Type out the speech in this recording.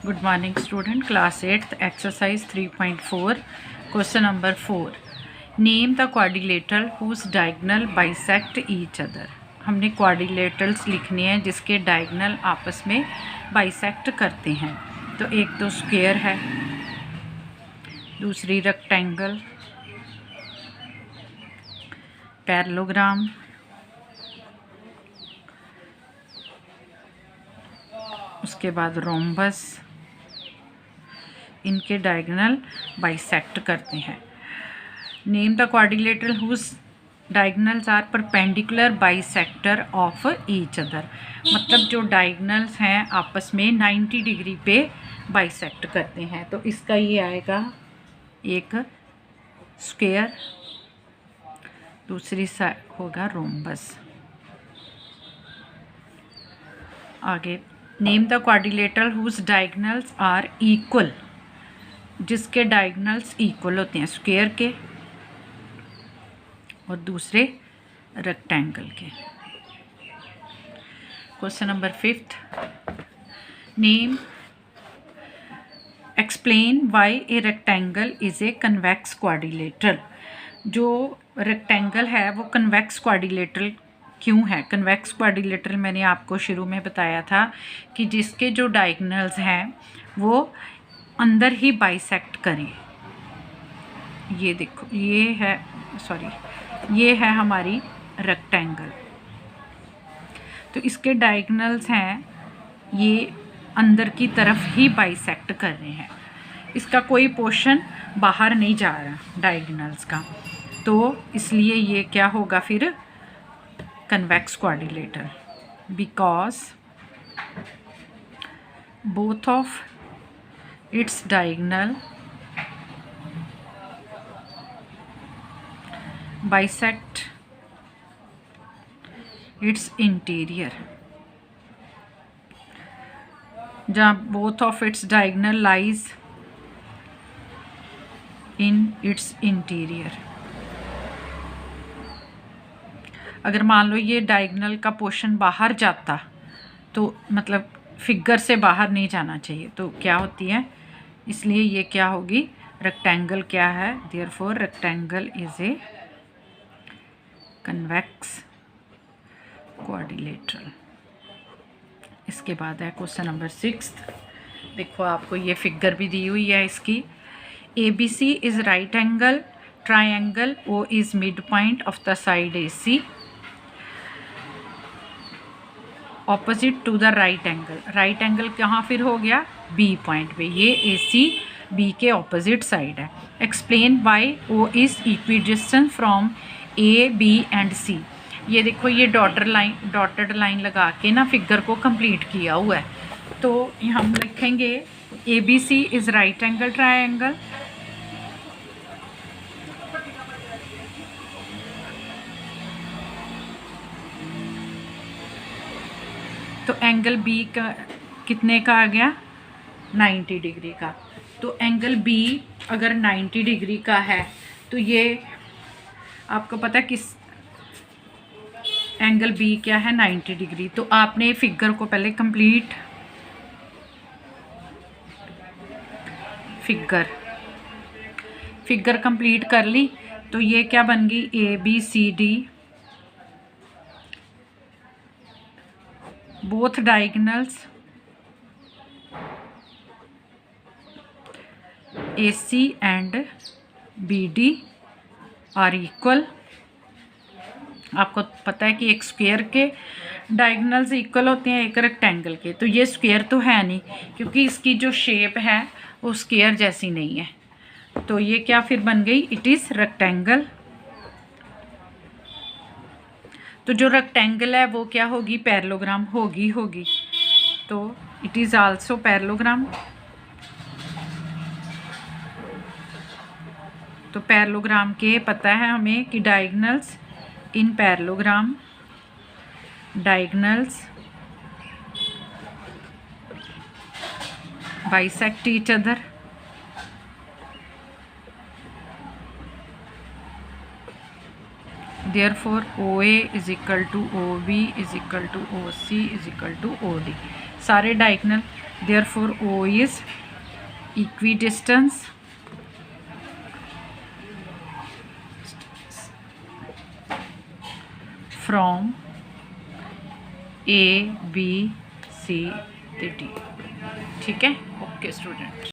Good morning student, class 8th, exercise 3.4, question number 4. Name the quadrilateral whose diagonal bisect each other. हमने quadrilaterals लिखने हैं जिसके diagonal आपस में bisect करते हैं। तो एक तो square है, दूसरी rectangle, parallelogram, उसके बाद रोम्बस, इनके डायगोनल बाइसेक्ट करते हैं। Name the quadrilateral whose diagonals are perpendicular bisector of each other, मतलब जो डायगोनल्स हैं आपस में 90 डिग्री पे बाइसेक्ट करते हैं। तो इसका ये आएगा एक स्क्वायर, दूसरी साइड होगा रोम्बस। आगे name the quadrilateral whose diagonals are equal, जिसके डायगोनल्स इक्वल होते हैं स्क्वायर के और दूसरे रेक्टेंगल के। Question number 5, name explain why a rectangle is a convex quadrilateral. जो रेक्टेंगल है वो कन्वेक्स क्वाड्रिलेटरल क्यों है? कन्वेक्स क्वाड्रिलेटरल मैंने आपको शुरू में बताया था कि जिसके जो डायगोनल्स हैं वो अंदर ही बाइसेक्ट करें। ये देखो, ये है हमारी रेक्टेंगल। तो इसके डायगोनल्स हैं ये अंदर की तरफ ही बाइसेक्ट कर रहे हैं, इसका कोई पोर्शन बाहर नहीं जा रहा डायगोनल्स का। तो इसलिए ये क्या होगा फिर? Convex quadrilateral, because both of its diagonal bisect its interior, जहाँ both of its diagonal lies in its interior। अगर मान लो ये डायगोनल का पोर्शन बाहर जाता तो मतलब फिगर से बाहर नहीं जाना चाहिए, तो क्या होती है, इसलिए ये क्या होगी? रेक्टेंगल क्या है? Therefore rectangle is a convex quadrilateral. इसके बाद है क्वेश्चन नंबर 6। देखो आपको ये फिगर भी दी हुई है इसकी। ABC is right angle triangle, O is midpoint of the side AC opposite to the right angle. Right angle कहाँ फिर हो गया? B पॉइंट पे। ये AC B के ऑपोजिट साइड है। Explain why O is equidistant from A B and C। ये देखो, ये डॉटेड लाइन लगा के ना फिगर को कंप्लीट किया हुआ है। तो हम लिखेंगे ABC is right angle triangle, तो एंगल B का कितने का आ गया? 90 डिग्री का। तो एंगल B अगर 90 डिग्री का है तो ये आपको पता है किस एंगल B क्या है? 90 डिग्री। तो आपने फिगर को पहले कंप्लीट फिगर कंप्लीट कर ली। तो ये क्या बन गई? ABCD both diagonals AC and BD are equal। आपको पता है कि एक स्क्वायर के डायगोनल्स इक्वल होते हैं एक रेक्टेंगल के। तो ये स्क्वायर तो है नहीं, क्योंकि इसकी जो शेप है वो स्क्वायर जैसी नहीं है। तो ये क्या फिर बन गई? It is rectangle. तो जो रेक्टेंगल है वो क्या होगी? पैरेललोग्राम होगी। तो इट इज़ आल्सो पैरेललोग्राम। तो पैरेललोग्राम के पता है हमें कि diagonals in parallelogram, diagonals bisect each other. Therefore OA is equal to OB is equal to OC is equal to OD। सारे diagonal, therefore O is equidistance from A B C ते D. ठीक है, okay student.